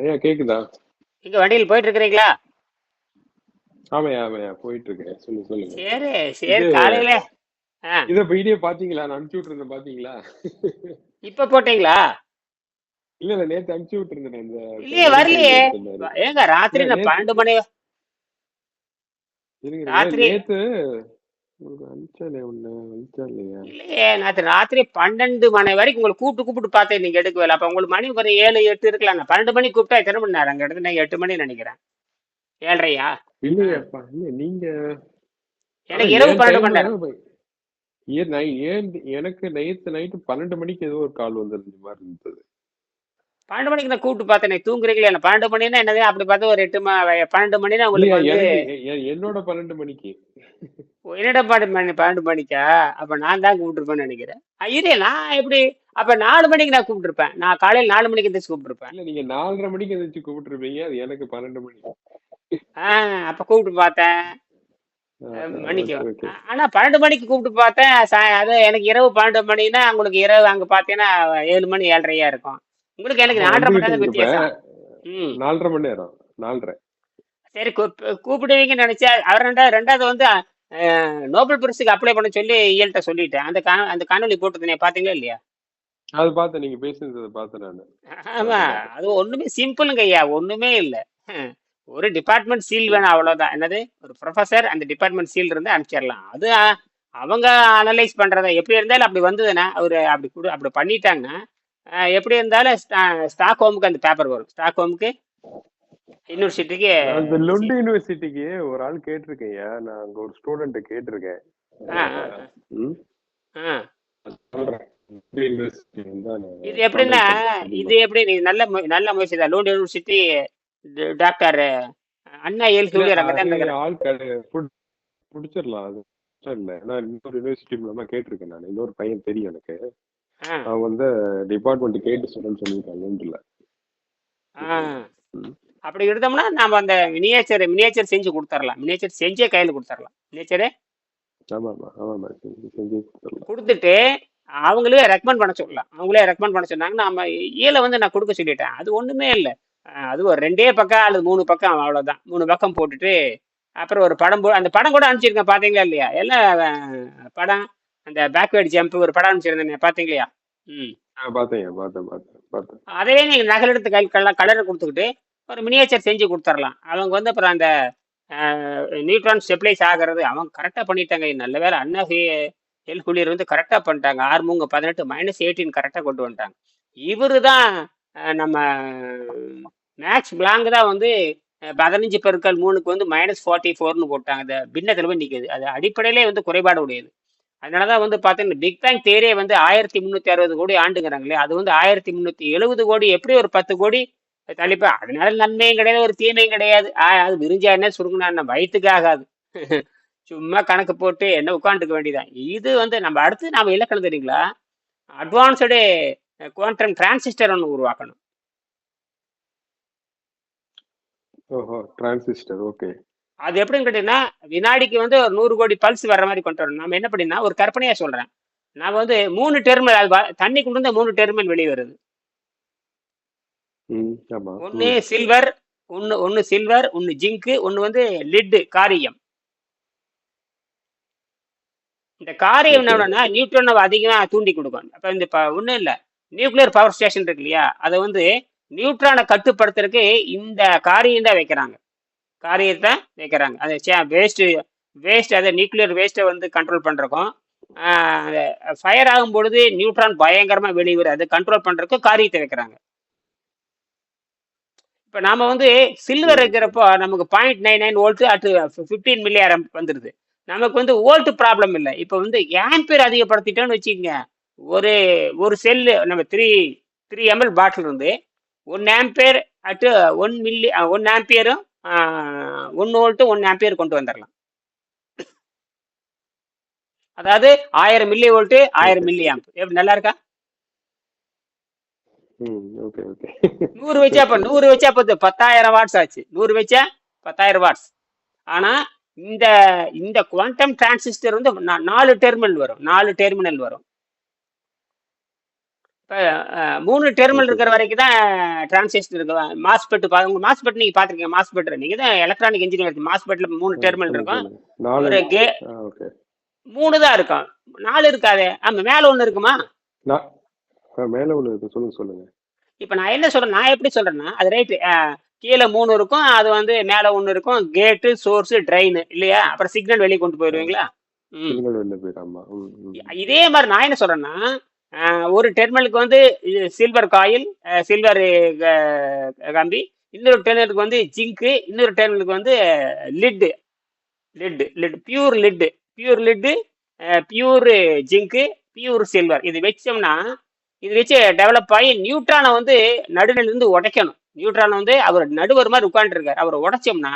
ஏன் கேக்குதா? இங்க வண்டியில் போயிட்டு இருக்கிறீங்களா? ஆமாய்யா ஆமாய்யா போயிட்டு இருக்கேன். சொல்லுங்க. சரி இது சரி, காலையில. ஆ, இத வீடியோ பாத்தீங்களா? நான் அனுப்பிச்சு விட்டுருந்தேன் பாத்தீங்களா? இப்ப போட்டீங்களா? இல்ல நேத்து அனுப்பிச்சு விட்டுருந்தேன் இந்த இல்லையே, வெறுங்கையில் வரலையே. ஒருத்தர் இருந்தாரு. ஏங்க ராத்திரி இல்ல நான் நேத்து 12 மணி. இருங்க ராத்திரி நேத்து உங்களுக்கு அனுப்பிச்சேனே ஒண்ணு அனுப்பிச்சா இல்லையா? இல்லையே, ராத்திரி 12 மணி வரைக்கும் உங்களை கூப்பிட்டு கூப்பிட்டு பார்த்தேன், நீங்க எடுக்கவே. அப்ப உங்களுக்கு மணி ஒரு 7 8 இருக்கலாம். 12 மணி கூப்பிட்டா எத்தனை மணி நேரம் அங்க எடுத்து? நான் 8 மணி நினைக்கிறேன். 7:30. ஆ, இல்லையாப்பா இல்ல நீங்க. ஆனா எனக்கு இரவு ஏன் 12 மணி டைம்ல நேரம். ஏன் எனக்கு நேத்து நைட்டு 12 மணிக்கு ஏதோ ஒரு கால் வந்திருந்த மாதிரி இருந்தது. 12 மணிக்கு நான் கூப்பிட்டு பார்த்தேனே, தூங்குறீங்களா என்ன? 12 மணினா என்னது? அப்படி பார்த்தா ஒரு 12 மணினா இல்லையா உங்களுக்கு வந்து. எனக்கு என்னோட 12 மணிக்கு. என்னடா 12 மணிக்கா? அப்ப நான் தான் கூப்பிட்டுருப்பேன்னு நினைக்கிறேன். இது நான் எப்படி? அப்ப 4 மணிக்கு நான் கூப்பிட்டுருப்பேன். நான் காலையில் 4 மணிக்கு எந்திரிச்சு கூப்பிட்டுருப்பேன். இல்ல நீங்க 4:30 மணிக்கு எந்திரிச்சு கூப்பிட்டுருப்பீங்க. அது எனக்கு 12 மணி. அப்ப கூப்பிட்டு பார்த்தேன். மணிக்கு. Okay okay. ஆனா 12 மணிக்கு கூப்பிட்டு பார்த்தேன். அது எனக்கு இரவு 12 மணினா, உங்களுக்கு இரவு அங்க பார்த்தீங்கன்னா 7 மணி 7:30 இருக்கும். உங்களுக்கு எனக்கு 4:30 மணி வந்துகிட்டு நேரம் இருந்திருப்பேன். வித்தியாசம். ம். 4:30 மணி நேரம். 4:30. சரி, கூப்பிடுவீங்கன்னு நினைச்சேன். அவர் ரெண்டாவது வந்து நோபல் பரிசுக்கு அப்ளை பண்ண சொல்லி இயல்கிட்ட சொல்லிட்டேன். அந்த காணொலி போட்டுருந்தேனே, பாத்தீங்களா இல்லையா? அது பார்த்தேன். நீங்க பேசுனதை பார்த்தேன் நானு. ஆமா. பார்த்தேன். அது ஒண்ணுமே சிம்பிளுங்க ஐயா, ஒண்ணுமே இல்ல. ஒரு டிபார்ட்மெண்ட் சீல் வேணும், அவ்வளவுதான். என்னது? ஒரு ப்ரொஃபசர் அந்த டிபார்ட்மெண்ட் சீல் இருந்து அனுப்பிச்சிடலாம். அது அவங்க அனலைஸ் பண்றத எப்படி இருந்தாலும் அப்படி வந்ததுன்னா, அவரு அப்படி பண்ணிட்டாங்கன்னா, எப்படி இருந்தாலும் ஸ்டாக் ஹோமுக்கு அந்த பேப்பர் வரும். ஸ்டாக் ஹோமுக்கு யூனிவர்சிட்டிக்கு. நான் இந்த லுண்டு யூனிவர்சிட்டிக்கு ஒரு ஆள் கேட்டிருக்கேன்யா. நான் அங்க ஒரு ஸ்டூடெண்ட் கேட்டிருக்கேன். ஆ ஆ ம். ஆ. சொல்றேன். லுண்டு யூனிவர்சிட்டி தான் இது எப்படின்னா, கான்டாக்ட் பண்றேன் இது கண்டிப்பா. எப்படி நீ நல்ல முயற்சி தான். லோன் யூனிவர்சிட்டி டாக்டர் அண்ணா ஏல் இல்ல ஹூலியர் அங்கே தான் அது இருக்கிறார். ஆள் புடிச்சிடலாம். அது பிரச்சனை இல்ல. நான் இன்னொரு யூனிவர்சிட்டி மூலமா கேட்டிருக்கேன். நான் இன்னொரு பையன் தெரியும் எனக்கு. ஆ அவன் வந்து டிபார்ட்மெண்ட் கேட்டு சொல்றேன்னு சொல்லியிருக்கான் லூண்டுல. ஆ. அப்படி எடுத்தோம்னா நாம அந்த மினியேச்சர் செஞ்சு கொடுத்துடலாம். மினியேச்சர் செஞ்சே கையில் கொடுத்துடலாம். மினியேச்சரே ஆமாமா ஆமாமா செஞ்சு கொடுத்துடலாம். கொடுத்துட்டு அவங்களே ரெக்கமெண்ட் பண்ண சொல்லலாம். அவங்களே ரெக்கமெண்ட் பண்ண சொன்னாங்கன்னா, நம்ம ஈல வந்து நான் கொடுக்க சொல்லிட்டேன். அது ஒண்ணுமே இல்லை. அது ஒரு 2 பக்கம் அல்லது 3 பக்கம், அவ்வளவுதான். 3 பக்கம் போட்டுட்டு அப்புறம் ஒரு படம் அந்த படம் கூட அனுப்பிச்சிருக்கேன், பாத்தீங்களா இல்லையா? எல்லாம் படம். அந்த பேக்வேர்டு ஜம்ப் ஒரு படம் அனுப்பிச்சிருந்தேன், பாத்தீங்களா? ம். பார்த்தேன் பார்த்தேன் பார்த்தேன் பார்த்தேன். அதையே நீங்க நகலெடுத்து கலரை கொடுத்துக்கிட்டு ஒரு மினியேச்சர் செஞ்சு கொடுத்துடலாம். அவங்க வந்து அப்புறம் அந்த நியூட்ரான் ஸ்டெபிளைஸ் ஆகிறது அவங்க கரெக்டாக பண்ணிட்டாங்க. நல்ல வேலை அண்ணா எல் குளிர் வந்து கரெக்டாக பண்ணிட்டாங்க. ஆர்முங்க 18 -18 கரெக்டாக கொண்டு வந்துட்டாங்க. இவரு தான் நம்ம மேக்ஸ் பிளாங்க் தான் வந்து 15 × 3 வந்து -44ன்னு போட்டாங்க. அந்த பின்னத்தில் போய் நிற்குது. அது அடிப்படையிலே வந்து குறைபாடு உடையது. அதனாலதான் வந்து பாத்தீங்கன்னா பிக் பேங் தேரியே வந்து 1360 கோடி ஆண்டுங்கிறாங்களே, அது வந்து 1370 கோடி, எப்படி ஒரு 10 கோடி தள்ளிப்பா. அதனால நன்மையும் கிடையாது, ஒரு தீமையும் கிடையாது. அது விரிஞ்சா என்ன, சுருங்கினா என்ன, வயிற்றுக்கு ஆகாது. சும்மா கணக்கு போட்டு என்ன உட்காந்துக்க வேண்டியதான். இது வந்து நம்ம அடுத்து நாம இலக்கணம் தெரியுங்களா? அட்வான்ஸ்டு குவாண்டம் டிரான்சிஸ்டர் ஒன்று உருவாக்கணும். ஓஹோ டிரான்சிஸ்டர். ஓகே. அது எப்படின்னு கேட்டீங்கன்னா, வினாடிக்கு வந்து ஒரு 100 கோடி பல்ஸ் வர்ற மாதிரி கொண்டு வரணும். நம்ம என்ன பண்ணினா, ஒரு கற்பனையா சொல்றேன். நான் வந்து 3 டெர்மினல், தண்ணி கொண்டு வந்து 3 டெர்மினல் வெளியே வருது. ஒன்னு சில்வர், ஒன்னு சில்வர், ஒன்னு ஜிங்க், ஒன்னு வந்து லிட் காரியம். இந்த காரியம் என்னன்னா நியூட்ரான் அதிகமா தூண்டி கொடுக்கும். அப்ப இந்த ஒண்ணும் இல்ல, நியூக்ளியர் பவர் ஸ்டேஷன் இருக்கு இல்லையா, அதை வந்து நியூட்ரானை கட்டுப்படுத்துறதுக்கு இந்த காரியம் தான் வைக்கிறாங்க. காரியத்தை வைக்கிறாங்க. அது வேஸ்ட் அதை நியூக்ளியர் வேஸ்ட்டை வந்து கண்ட்ரோல் பண்றதுக்கும், ஃபயர் ஆகும் பொழுது நியூட்ரான் பயங்கரமா வெளியே அதை கண்ட்ரோல் பண்றதுக்கும் காரியத்தை வைக்கிறாங்க. இப்ப நாம வந்து சில்வர் இருக்கிறப்போ நமக்கு 0.99 வோல்ட் அட் 15 மில்லியாரம் வந்துருது. நமக்கு வந்து வோல்ட் ப்ராப்ளம் இல்லை. இப்ப வந்து ஆம்பியர் அதிகப்படுத்திட்டோம்னு வச்சுக்கோங்க. ஒரு செல்லு நம்ம 3 ml பாட்டில் இருந்து 1 ஆம்பியர் அட் 1 ஆம்பியரும் 1 வோல்ட் 1 ஆம்பியர் கொண்டு வந்துடலாம். அதாவது 1000 மில்லி வோல்ட் 1000 மில்லி ஆம்ப். எப்படி, நல்லா இருக்கா? 100 வச்சா 10,000 வாட்ஸ் ஆச்சு. 100 வச்சா 10,000 வாட்ஸ். ஆனா இந்த குவாண்டம் டிரான்சிஸ்டர் வந்து 4 டெர்மினல் வரும். 4 டெர்மினல் வரும். இப்போ 3 டெர்மினல் ஓகே. இருக்கிற வரைக்கும் தான் டிரான்சிஸ்டர் இருக்கு. மாஸ்பெட் உங்க மாஸ்பெட் நீங்க பாத்துருக்கீங்க. மாஸ்பெட் நீங்க தான் எலக்ட்ரானிக் இன்ஜினியர். மாஸ்பெட்ல 3 டெர்மினல் சொல்லுங்க இருக்கும். சொல்லுங்க. 4. ஒரு கே ஓகே. 3 தான் இருக்கும். 4 இருக்காதே. ஆமா, மேல ஒண்ணு இருக்குமா? நான் மேல ஒண்ணு இருக்கு. சொல்லுங்க சொல்லுங்க. இப்ப நான் என்ன சொல்றேன், நான் எப்படி சொல்றேன்னா, அது ரைட்டு. கீழே 3 இருக்கும், அது வந்து மேல ஒண்ணு இருக்கும். கேட்டு, சோர்ஸ், ட்ரெயின் இல்லையா? அப்புறம் சிக்னல் வெளியே கொண்டு போயிருவீங்களா? ம். சிக்னல் வெளில போயிடாமா? இதே மாதிரி நான் என்ன சொல்றேன்னா, ஒரு டெர்மினலுக்கு வந்து சில்வர் காயில், சில்வர் கம்பி, இன்னொரு டெர்மினலுக்கு வந்து ஜிங்க்கு, இன்னொரு டெர்மினலுக்கு வந்து lead pure lead, pure zinc, pure silver. இது வச்சோம்னா, இது வச்சு டெவலப் ஆகி நியூட்ரானை வந்து நடுநில இருந்து உடைக்கணும். நியூட்ரானை வந்து அவர் நடுவர் மாதிரி உட்காந்துருக்காரு. அவரை உடைச்சோம்னா,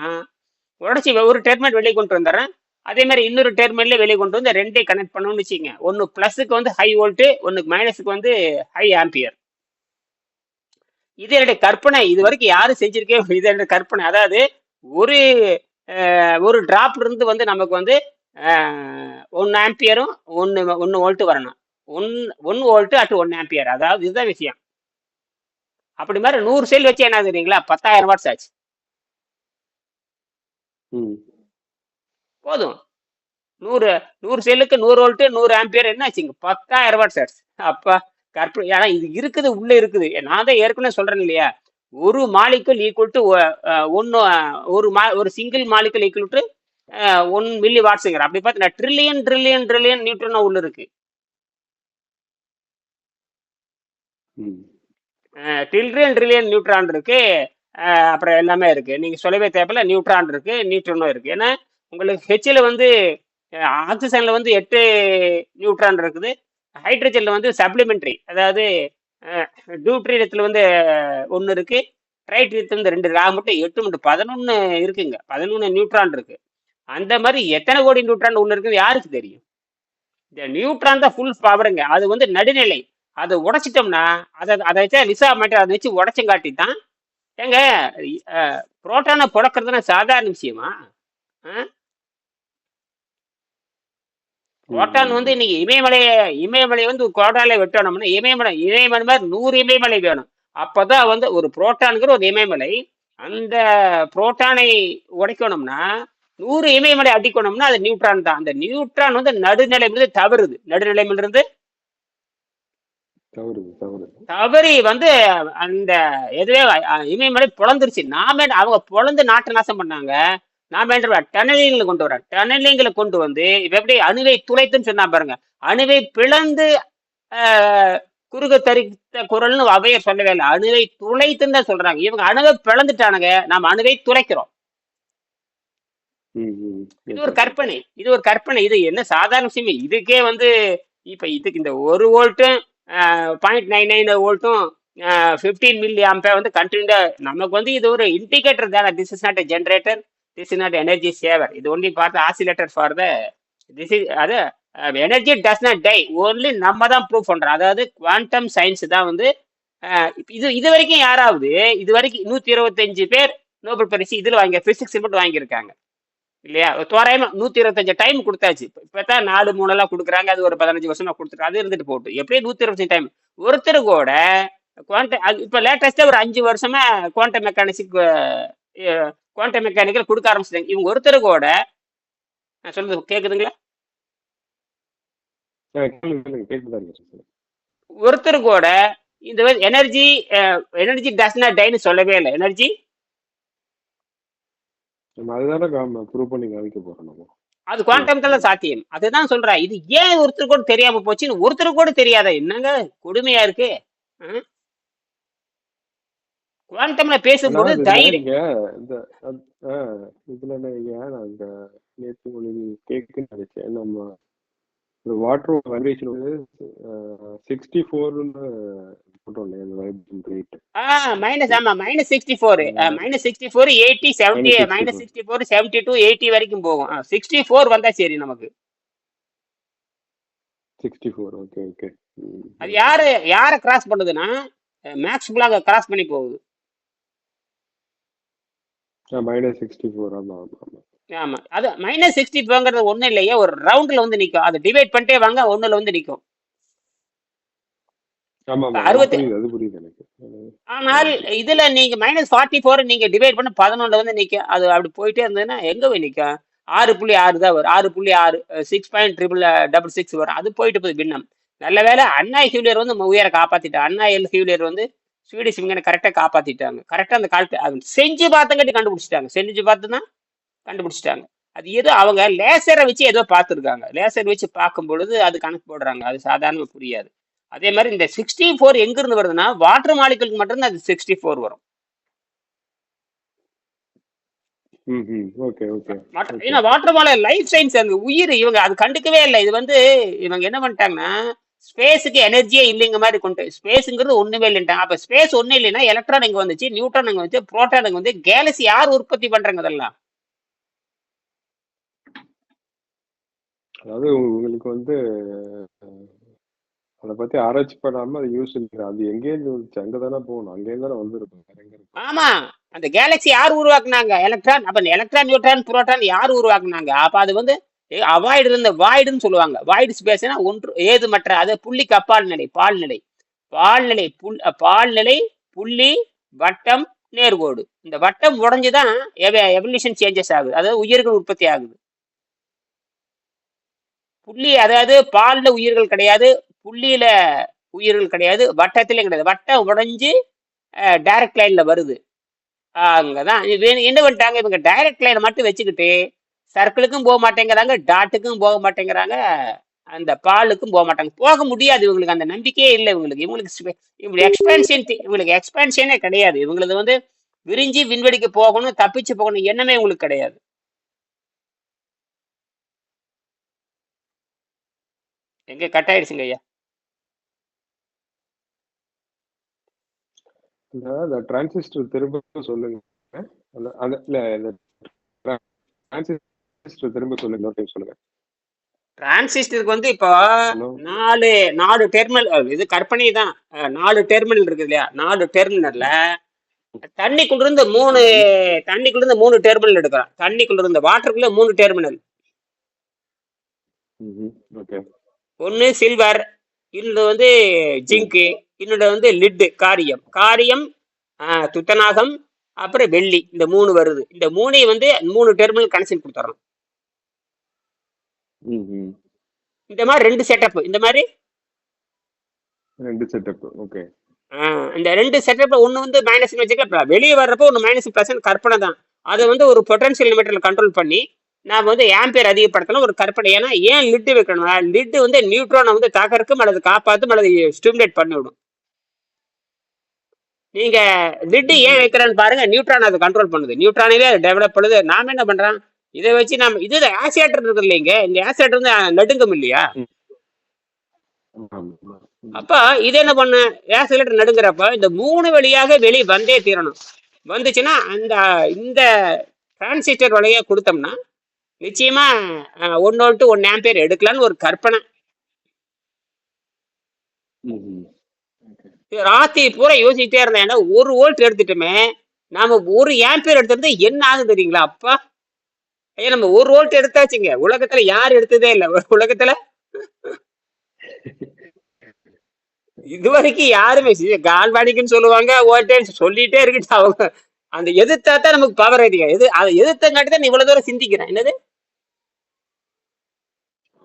உடைச்சி ஒரு டெர்மினல் வெளியே கொண்டு வந்துடுறேன். அதே மாதிரி இன்னொரு டெர்மினல்ல வெளியே கொண்டு வந்து ரெண்டையும் கனெக்ட் பண்ணணும்னு வச்சுக்கோங்க. ஒன்று பிளஸுக்கு வந்து ஹை வோல்ட்டு, ஒன்றுக்கு மைனஸுக்கு வந்து ஹை ஆம்பியர். இது என்னுடைய கற்பனை. இது வரைக்கும் யாரும் செஞ்சிருக்கே, இது என்னுடைய கற்பனை. அதாவது ஒரு ஒரு டிராப்ல இருந்து வந்து நமக்கு வந்து 1 ஆம்பியரும் 1 வோல்ட் வரணும். 1 வோல்ட் அட் 1 ஆம்பியர். அதாவது இதுதான் விஷயம். அப்படி மாதிரி 100 செல் வச்சு என்ன தெரியுங்களா, 10,000 வாட்ஸ் ஆச்சு. போதும். 100 செல்லுக்கு 100 வோல்ட் 100 ஆம்பியர் என்ன ஆச்சுங்க, 10,000 வாட்ஸ் ஆச்சு. அப்பா கற்பனை. ஏன்னா இது இருக்குது, உள்ள இருக்குது. நான் தான் ஏற்கனவே சொல்றேன் இல்லையா, ஒரு மாலிகுல் ஈக்குவல் டு ஒரு சிங்கிள் மாலிகுல் ஈக்குவல் டு 1 மில்லி வாட்ஸுங்கிற. அப்படி பார்த்தா ட்ரில்லியன் நியூட்ரன் உள்ள இருக்கு. ட்ரில்லியன் நியூட்ரான் இருக்கு. அப்புறம் எல்லாமே இருக்கு. நீங்க சொல்லவே தேவையில்ல. நியூட்ரான் இருக்கு, நியூட்ரனும் இருக்கு. ஏன்னா உங்களுக்கு ஹெச்ல வந்து ஆக்சிஜன்ல வந்து 8 நியூட்ரான் இருக்குது. ஹைட்ரஜன்ல வந்து சப்ளிமெண்ட்ரி, அதாவது டியூட்ரியத்துல வந்து 1 இருக்கு, ட்ரைட்ரியத்துல வந்து 2 இருக்கு. ஆக மட்டும் 8 11 இருக்குங்க. 11 நியூட்ரான் இருக்கு. அந்த மாதிரி எத்தனை கோடி நியூட்ரான் உள்ள இருக்குது யாருக்கு தெரியும்? இந்த நியூட்ரான் தான் ஃபுல் பவருங்க. அது வந்து நடுநிலை. அதை உடைச்சிட்டோம்னா, அதை வச்சா லிசா மேட்டர் அதை வச்சு உடைச்சங்காட்டி தான் ஏங்க புரோட்டானை புழக்கிறதுனா சாதாரண விஷயமா? புரோட்டான் வந்து இன்னைக்கு இமயமலையை வந்து கோடால வெட்டணும்னா இமயமலை மாதிரி 100 இமயமலை வேணும். அப்பதான் வந்து ஒரு புரோட்டான்கிற ஒரு இமயமலை, அந்த புரோட்டானை உடைக்கணும்னா 100 இமயமலை அடிக்கணும்னா அது நியூட்ரான் தான். அந்த நியூட்ரான் வந்து நடுநிலையிலிருந்து தவறுது. நடுநிலையிலிருந்து தவறி வந்து அந்த எதுவே இமயமலை பொழந்துருச்சு. அவங்க பொழந்து நாட்டை நாசம் பண்ணாங்க. நாம என்ன டனலிங்களை கொண்டு வர, டனலிங்களை கொண்டு வந்து இப்ப எப்படி அணுவை துளைத்துன்னு சொன்னா பாருங்க, அணுவை பிளந்து குறுக தரித்த குரல்னு அவையர் சொல்லவே இல்லை, அணுவை துளைத்துன்னு தான் சொல்றாங்க. இவங்க அணுவை பிளந்துட்டானுங்க, நாம அணுவை துளைக்கிறோம். இது ஒரு கற்பனை. இது என்ன சாதாரண விஷயமே? இதுக்கே வந்து இப்ப இதுக்கு இந்த 1 வோல்ட்டும் 0.99 வோல்ட்டும் 15 மில்லி ஆம்பேர் வந்து கண்டினியூ. நமக்கு வந்து இது ஒரு இண்டிகேட்டர் தானே. This is not a generator, this is not energy saver. இது ஒன்லி பார்த்து oscillator for the this is அது energy does not die. Only நம்ம தான் ப்ரூவ் பண்றோம். அதாவது குவாண்டம் சயின்ஸ் தான் வந்து இது வரைக்கும் யாராவது இது வரைக்கும் 125 பேர் நோபல் பரிசு இதுல பிசிக்ஸ் மட்டும் வாங்கியிருக்காங்க இல்லையா? தோராயமா 125 டைம் கொடுத்தாச்சு. இப்பதான் 4 3 கொடுக்குறாங்க. அது ஒரு 15 வருஷமா கொடுத்துருக்கு. அது இருந்துட்டு போட்டு எப்படியே 125 டைம். ஒருத்தர் கூட குவாண்டம் இப்ப லேட்டஸ்டா ஒரு 5 வருஷமா குவாண்டம் மெக்கானிக்கல் கொடுக்க ஆரம்பிச்சிட்டாங்க. இவங்க ஒருத்தர் கூட சொல்றது கேக்குதுங்களா? ஒருத்தர் கூட இந்த எனர்ஜி டஸ் நாட் டைன்னு சொல்லவே இல்லை. எனர்ஜி அது குவாண்டம்ல சாத்தியம். அதுதான் சொல்றேன். இது ஏன் ஒருத்தர் கூட தெரியாம போச்சுன்னு ஒருத்தர் கூட தெரியாத என்னங்க கொடுமையா இருக்கு. குவாண்டம்ல பேசும்போது தைரியம் வாட்டர் வைப்ரேஷன் வந்து 64 மைனஸ். ஆமா -64 -64 80 70 -64 72 80 வரைக்கும் போகும். 64 வந்தா சரி நமக்கு. 64 ஓகே ஓகே. அது யார கிராஸ் பண்ணுதுன்னா மேக்ஸ் பிளாக் கிராஸ் பண்ணி போகுது. -64. ஆமா ஆமா ஆமா. ஆமா, அது -64ங்கிறது ஒண்ணும் இல்லையே, ஒரு ரவுண்ட்ல வந்து நிக்கும். அதை டிவைட் பண்ணிட்டே வாங்க, ஒண்ணுல வந்து நிக்கும். ஆமா இப்ப ஆமா, அது 60. புரியுது, அது புரியுது எனக்கு. ஆனால் இதுல நீங்க -44 நீங்க டிவைட் பண்ண 11 வந்து நிக்கும். அது அப்படி போயிட்டே இருந்ததுன்னா எங்க போய் நிக்கும்? 6.6 தான் வரும். 6.6 6.666 வரும். அது போயிட்டு போகுது பின்னம். நல்ல வேளை அண்ணா ஹியூலியர் வந்து உயிரை காப்பாத்திட்டான். அண்ணா எல் ஹியூலியர் வந்து ஸ்வீடிஷ் விங்கனை கரெக்டா காப்பாத்திட்டாங்க. கரெக்டா அந்த காலத்து அது செஞ்சு பார்த்தங்காட்டி கண்டுபிடிச்சிட்டாங்க. செஞ்சு பார்த்து தான் கண்டுபிடிச்சிட்டாங்க. அது ஏதோ அவங்க லேசரை வச்சு ஏதோ பார்த்துருக்காங்க. லேசர் வச்சு பார்க்கும் பொழுது அது கணக்கு போடுறாங்க. அது சாதாரணமா புரியாது. அதே மாதிரி இந்த 64 எங்க இருந்து வருதுன்னா வாட்டர் மாலிகுலுக்கு மட்டும்தான் அது 64 வரும். Okay okay okay. ஏன்னா வாட்டர் மாலிகுல் லைஃப் சயின்ஸ், அந்த உயிர் இவங்க அது கண்டுக்கவே இல்லை. இது வந்து இவங்க என்ன பண்ணிட்டாங்கன்னா ஸ்பேஸுக்கு எனர்ஜியே இல்லைங்க மாதிரி கொண்டு ஸ்பேஸுங்கிறது ஒண்ணுமே இல்லைன்ட்டாங்க. அப்ப ஸ்பேஸ் ஒண்ணு இல்லைன்னா எலக்ட்ரான் எங்க வந்துச்சு, நியூட்ரான் எங்க வந்துச்சு, புரோட்டான் எங்க வந்து, கேலக்சி யார் உற்பத்தி பண்றாங்க இதெல்லாம்? அதாவது உங்களுக்கு வந்து அதை பத்தி ஆராய்ச்சி பண்ணாம அது யூஸ் இல்லை. அது எங்கேயிருந்து வந்துச்சு? அங்கதானே போகணும், அங்கேருந்து தானே வந்திருக்கும். வேற எங்க இருக்கும்? ஆமா, அந்த கேலக்சி யார் உருவாக்குனாங்க? எலக்ட்ரான். அப்ப எலக்ட்ரான் நியூட்ரான் புரோட்டான் யார் உருவாக்குனாங்க? அப்ப அது வந்து அவாய்டு இருந்த வாய்டுன்னு சொல்லுவாங்க. வாய்டு ஸ்பேஸ்னா ஒன்று ஏதுமற்ற, அது புள்ளிக்கு அப்பால் நிலை, பால்நிலை. பால்நிலை பால்நிலை, புள்ளி, வட்டம், நேர்கோடு. இந்த வட்டம் உடைஞ்சுதான் எவல்யூஷன் சேஞ்சஸ் ஆகுது, அதாவது உயிர்கள் உற்பத்தி ஆகுது. புள்ளி, அதாவது பால்ல உயிர்கள் கிடையாது, புள்ளியில உயிர்கள் கிடையாது, வட்டத்திலே கிடையாது. வட்டம் உடைஞ்சு டைரக்ட் லைன்ல வருது. அங்கதான் என்ன பண்ணிட்டாங்க இவங்க, டைரக்ட் லைனை மட்டும் வச்சுக்கிட்டு சர்க்கிளுக்கும் போக மாட்டேங்கிறாங்க, டாட்டுக்கும் போக மாட்டேங்கிறாங்க, அந்த பாலுக்கும் போக மாட்டாங்க. போக முடியாது, இவங்களுக்கு அந்த நம்பிக்கையே இல்லை. இவங்களுக்கு எக்ஸ்பென்ஷனே கிடையாது. இவங்களுக்கு வந்து விரிஞ்சு விண்வெளிக்கு போகணும், தப்பிச்சு போகணும் எண்ணமே உங்களுக்கு கிடையாது. எங்க கட் ஆயிடுச்சுங்க ஐயா? இந்த டிரான்சிஸ்டர் திரும்ப சொல்லுங்க. டிரான்சிஸ்டர் திரும்ப சொல்லுங்க, சொல்லுங்க. டிரான்சிஸ்டருக்கு வந்து இப்போ 4 டெர்மினல், இது கற்பனை தான். 4 டெர்மினல் இருக்கு இல்லையா? 4 டெர்மினல்ல தண்ணிக்குள்ள இருந்து 3 டெர்மினல் எடுக்கிறோம். தண்ணிக்குள்ள இருந்த வாட்டருக்குள்ள 3 டெர்மினல். ஒன்னு சில்வர், இன்னொன்று வந்து ஜிங்கு, இன்னொன்று வந்து லிட்டு காரியம், துத்தநாகம், அப்புறம் வெள்ளி. இந்த 3 வருது. இந்த 3 வந்து 3 டெர்மினல் கனெக்ஷன் கொடுத்துறோம். இந்த மாதிரி 2 செட்டப், இந்த மாதிரி 2 செட்டப். ஓகே. இந்த 2 செட்டப்ல ஒண்ணு வந்து மைனஸ் வச்சுக்கலாம். வெளியே வர்றப்போ ஒன்று -+, கற்பனை தான். அதை வந்து ஒரு பொட்டன்ஷியல் லிமிட்டர்ல கண்ட்ரோல் பண்ணி நாம வந்து ஆம்பியர் அதிகப்படுத்தலாம், ஒரு கற்பனை. ஏன்னா ஏன் லிட்டு வைக்கணும்? லிட்டு வந்து நியூட்ரானை வந்து தாக்கறக்கும் அல்லது காப்பாற்றும் அல்லது ஸ்டிமுலேட் பண்ணிவிடும். நீங்க லிட்டு ஏன் வைக்கிறேன்னு பாருங்க, நியூட்ரான் அதை கண்ட்ரோல் பண்ணுது, நியூட்ரானிலே அது டெவலப் பண்ணுது. நாம என்ன பண்றோம், இதை வச்சு நம்ம இது ஆசிலேட்டர் இருக்கு இல்லைங்க, இந்த ஆசிலேட்டர் வந்து நடுங்கும் இல்லையா? அப்ப இது என்ன பண்ண, ஆசிலேட்டர் நடுங்கிறப்ப இந்த 3 வழியாக வெளியே வந்தே தீரணும். வந்துச்சுன்னா இந்த டிரான்சிஸ்டர் வழியா கொடுத்தோம்னா நிச்சயமா 1 வோல்ட் 1 ஆம்பியர் எடுக்கலாம்னு ஒரு கற்பனை. ராத்திரி பூரா யோசிச்சுட்டே இருந்தேன், ஏன்னா 1 வோல்ட் எடுத்துட்டோமே, நாம 1 ஆம்பியர் எடுத்துருந்து என்ன ஆகுது தெரியுங்களா? அப்பா ஐயா, நம்ம 1 வோல்ட் எடுத்தாச்சுங்க. உலகத்துல யார் எடுத்ததே இல்லை. உலகத்துல இதுவரைக்கும் யாருமே கால்வானிக்குன்னு சொல்லுவாங்க, வோல்டேஜ் சொல்லிட்டே இருக்கு. அவங்க அந்த எதிர்த்தா தான் நமக்கு பவர் ஐடியா. அதை எதிர்த்தங்காட்டி தான் இவ்வளவு தூரம் சிந்திக்கிறேன். என்னது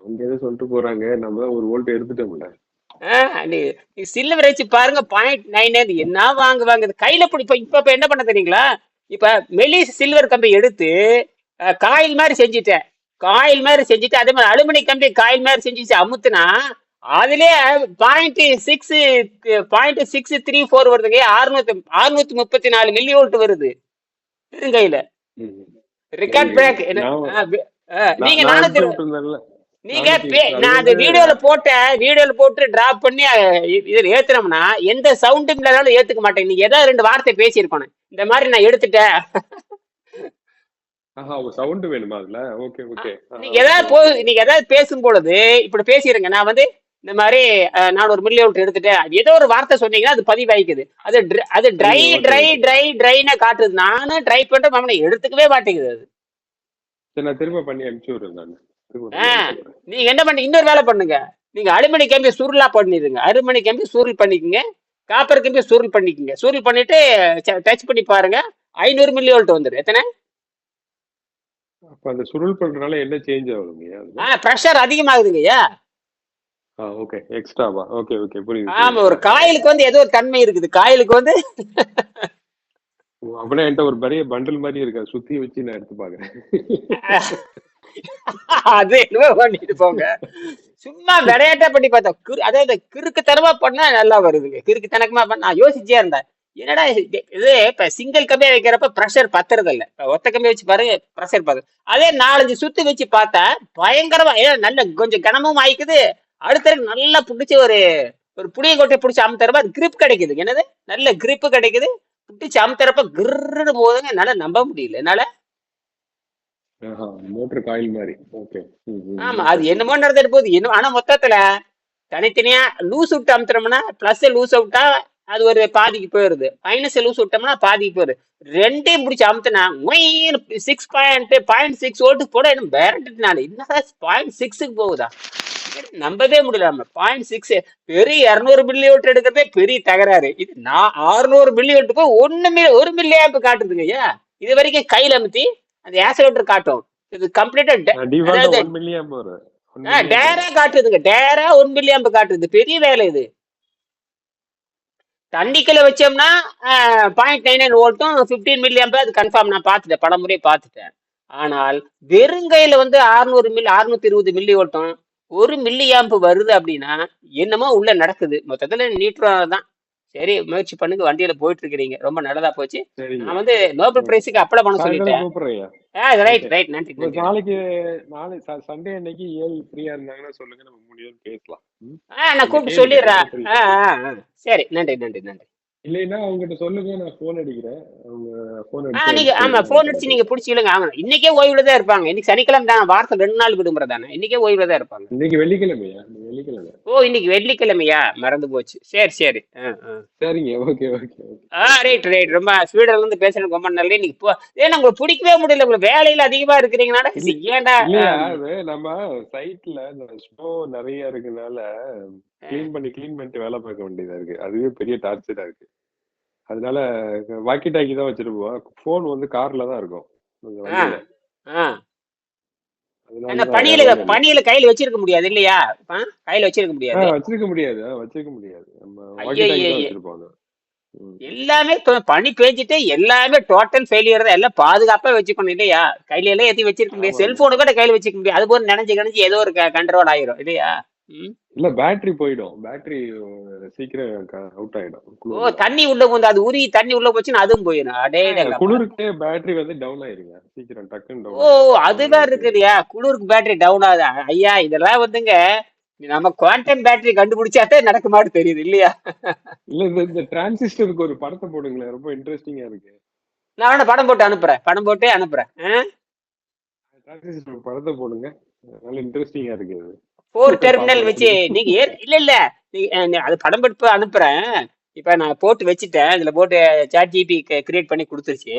அவங்க எதை சொல்லிட்டு போறாங்க, நம்ம தான் 1 வோல்ட் எடுத்துட்டோம்ல. நீ சில்வர் வச்சு பாருங்க, 0.99 என்ன வாங்குவாங்க கையில பிடி. இப்ப என்ன பண்ண தெரியுங்களா? இப்ப மெல்லிஸ் சில்வர் கம்பி எடுத்து காயில் மாதிரி செஞ்சுட்டேன். காயில் மாதிரி செஞ்சுட்டு அதே மாதிரி அலுமினியம் கம்பி காயில் மாதிரி செஞ்சு அமுத்துனா அதுலயே 0.634 வருதுங்க. 634 மில்லி வோல்ட் வருது கையில. Record break. நீங்க நான் அந்த வீடியோல போட்டு டிராப் பண்ணி இதுல ஏத்துனோம்னா எந்த சவுண்டும் இல்லாதாலும் ஏத்துக்க மாட்டேன். நீங்க ஏதாவது 2 வார்த்தை பேசியிருக்கணும், இந்த மாதிரி நான் எடுத்துட்டேன். சவுண்ட் வேணுமா அதுல? Okay okay. நீங்க ஏதாவது பேசும் பொழுது இப்படி பேசிருங்க, நான் வந்து இந்த மாதிரி 400 மில்லி வோல்ட் எடுத்துட்டேன், ஏதோ ஒரு வார்த்தை சொன்னீங்கன்னா அது பதிவாயிக்குது. அது ட்ரைன்னு காட்டுது. நானும் ட்ரை பண்றேன், மாமனை எடுத்துக்கவே மாட்டேங்குது அது. நான் திரும்ப பண்ணி அனுப்பிச்சு விடுறேன். நீங்க என்ன பண்ணி இன்னொரு வேலை பண்ணுங்க, நீங்க அலுமினி கம்பி சுருளா பண்ணிடுங்க, அலுமினி கம்பி சுருள் பண்ணிக்கங்க, காப்பர் கம்பி சுருள் பண்ணிக்கங்க, சுருள் பண்ணிட்டு டச் பண்ணி பாருங்க, 500 மில்லி வோல்ட் வந்துடும். எத்தனை? அப்ப அந்த சுருள் பண்றதுனால என்ன சேஞ்ச் ஆகுதுங்கய்யா அதுல? ப்ரெஷர் அதிகமாகுதுங்கய்யா. ஓகே, எக்ஸ்ட்ராவா? ஓகே ஓகே, புரியுது ஆமா, புரியுது. ஒரு காயிலுக்கு வந்து ஏதோ ஒரு தன்மை இருக்குது, காயிலுக்கு வந்து அப்படின்னா என்கிட்ட ஒரு பெரிய பண்டில் மாதிரி இருக்கு, அதை சுத்தி வச்சு நான் எடுத்து பாக்குறேன். அது என்னவோ பண்ணிட்டு போங்க. சும்மா விளையாட்டா பண்ணி பார்த்தோம். அதாவது கிறுக்குத்தனமா பண்ணா நல்லா வருதுங்க. கிறுக்குத்தனமா பண்ணா நான் யோசிச்சே இருந்தேன். என்னடா இது இப்ப சிங்கிள் கம்பியா வைக்கிறப்ப ப்ரெஷர் பத்துறது இல்ல. இப்ப ஒத்த கம்பி வச்சு பாருங்க, ப்ரெஷர் பத்து. அதே 4-5 சுத்து வச்சு பார்த்தா பயங்கரமா நல்ல கொஞ்சம் கனமும் ஆயிக்குது. அடுத்த நல்லா பிடிச்சி ஒரு ஒரு புளிய கொட்டை பிடிச்சி அமுத்தரப்ப கிரிப் கிடைக்குது. என்னது நல்ல கிரிப் கிடைக்குது. பிடிச்சி அமுத்தரப்ப கிருன்னு போகுதுங்க. என்னால நம்ப முடியல. என்னால மோட்டர் காயில் மாதிரி. ஓகே. ஆமா, அது என்னமோ நடந்துட்டு போகுது. என்ன ஆனா மொத்தத்துல தனித்தனியா லூஸ் விட்டு அமுத்துறோம்னா பிளஸ் லூஸ் விட்டா அது ஒரு பாதிக்கு போயிருது, மைனஸ் லூஸ் விட்டோம்னா பாதிக்கு போயிருது. ரெண்டையும் பிடிச்சி அமுத்துனா 6.6 வோல்ட் போட என்ன பேரண்ட் நான் என்னடா 0.6க்கு போகுதா, நம்பவே முடியல. நம்ம 0.6 பெரிய 200 மில்லி வோல்ட் எடுக்கிறதே பெரிய தகராறு. இது நான் 600 மில்லி வோல்ட்டுக்கு 1 மில்லி ஆம்ப் காட்டுதுங்க ஐயா. இது வரைக்கும் கையில அமுத்தி அந்த ஆக்சிலேட்டர் காட்டும். இது கம்ப்ளீட்டா அதாவது 1 மில்லி ஆம்ப் வரும். டேரா காட்டுதுங்க, டேரா 1 மில்லி ஆம்ப் காட்டுது. பெரிய வேலை இது. தண்ணிக்குள்ள வச்சோம்னா 0.99 வோல்ட்டும் 15 மில்லி ஆம்ப் அது கன்ஃபார்ம். நான் பார்த்துட்டேன், பல முறை பார்த்துட்டேன். ஆனால் வெறுங்கையில வந்து 620 மில்லி வோல்ட்டும் 1 மில்லி ஆம்ப் வருது அப்படின்னா என்னமோ உள்ள நடக்குது. மொத்தத்துல நியூட்ரல் தான். சரி, முயற்சி பண்ணுங்க. வண்டியில போயிட்டு இருக்கிறீங்க, ரொம்ப நல்லதா போச்சு. நான் வந்து நோபல் பிரைஸுக்கு அப்ளை பண்ண சொல்லிட்டேன். ரைட் ரைட், நன்றி நன்றி. நாளைக்கு சண்டே அன்னைக்கு 7 ஃப்ரீயா இருந்தாங்கன்னா சொல்லுங்க, நம்ம 3 பேரும் பேசலாம். நான் கூப்பிட்டு சொல்லிடுறேன். சரி, நன்றி நன்றி நன்றி. இல்லைன்னா அவங்ககிட்ட சொல்லுங்க, நான் போன் அடிக்கிறேன். அவங்க போன் நீங்க ஆமா போன் அடிச்சு நீங்க புடிச்சு இல்லைங்க. ஆமா, இன்னைக்கே ஓய்வுல தான் இருப்பாங்க. இன்னைக்கு சனிக்கிழமை தான், வாரத்துல 2 நாள் விடுமுறை தானே. இன்னைக்கே ஓய்வுல தான் இருப்பாங்க. இன்னைக்கு வெள்ளிக்கிழமையா? வெள்ளிக்கிழமை. ஓ, இன்னைக்கு வெள்ளிக்கிழமையா? மறந்து போச்சு. சரி சரி. சரிங்க, ஓகே ஓகே. Right right. ரொம்ப ஸ்வீடன்ல இருந்து பேசுறது ரொம்ப நல்லது. இன்னைக்கு ஏன்னா உங்களுக்கு பிடிக்கவே முடியல, உங்களுக்கு வேலையில அதிகமா இருக்கிறீங்கனால ஏன்டா. நம்ம சைட்ல இந்த ஸ்னோ நிறைய இருக்குனால கிளீன் பண்ணிட்டு வேலை பார்க்க வேண்டியதா இருக்கு. அதுவே பெரிய டார்ச்சரா இருக்கு. அதனால வாக்கி டாக்கி தான் வச்சிருப்போம். போன் வந்து கார்ல தான் இருக்கும். பணியில கையில வச்சிருக்க முடியாது இல்லையா? கையில வச்சிருக்க முடியாது. எல்லாமே பனி பேஞ்சிட்டு எல்லாமே டோட்டல் ஃபெயிலியர் தான். எல்லாம் பாதுகாப்பா வச்சுக்கணும் இல்லையா? கையில எல்லாம் எதையும் வச்சிருக்க முடியாது. செல்போனு கூட கையில வச்சுக்க முடியாது. அது போல நினைச்சு ஏதோ ஒரு கண்ட்ரோல் ஆயிரும் இல்லையா? இல்ல, பேட்டரி போயிடும். பேட்டரி சீக்கிரம் அவுட் ஆயிடும். ஓ, தண்ணி உள்ள போது அது உருகி தண்ணி உள்ள போச்சுன்னா அதுவும் போயிடும். குளிருக்கு பேட்டரி வந்து டவுன் ஆயிருங்க சீக்கிரம், டக்குன்னு டவுன். ஓ, அதுதான் இருக்குதுயா, குளிருக்கு பேட்டரி டவுன் ஆகுது. ஐயா, இதெல்லாம் வந்துங்க நம்ம குவாண்டம் பேட்டரி கண்டுபிடிச்சாதான் நடக்க மாதிரி தெரியுது இல்லையா? இல்ல, இந்த டிரான்சிஸ்டருக்கு ஒரு படத்தை போடுங்களேன், ரொம்ப இன்ட்ரெஸ்டிங்கா இருக்கு. நான் வேணா படம் போட்டு அனுப்புறேன். டிரான்சிஸ்டர் படத்தை போடுங்க, நல்ல இன்ட்ரெஸ்டிங்கா இருக்கு. 4 டெர்மினல் வச்சு நீங்க இல்ல அது படம் எடுத்து அனுப்புறேன். இப்ப நான் போட்டு வச்சுட்டேன். இதுல போட்டு சாட் ஜிபி கிரியேட் பண்ணி கொடுத்துருச்சு.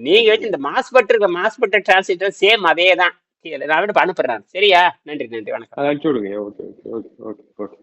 நீங்க வச்சு இந்த மாஸ்பெட் டிரான்சிஸ்டர் சேம் அதே தான். நான் அனுப்புறேன். சரியா? நன்றி நன்றி, வணக்கம். அனுப்பிச்சு விடுங்க. Okay okay okay okay okay.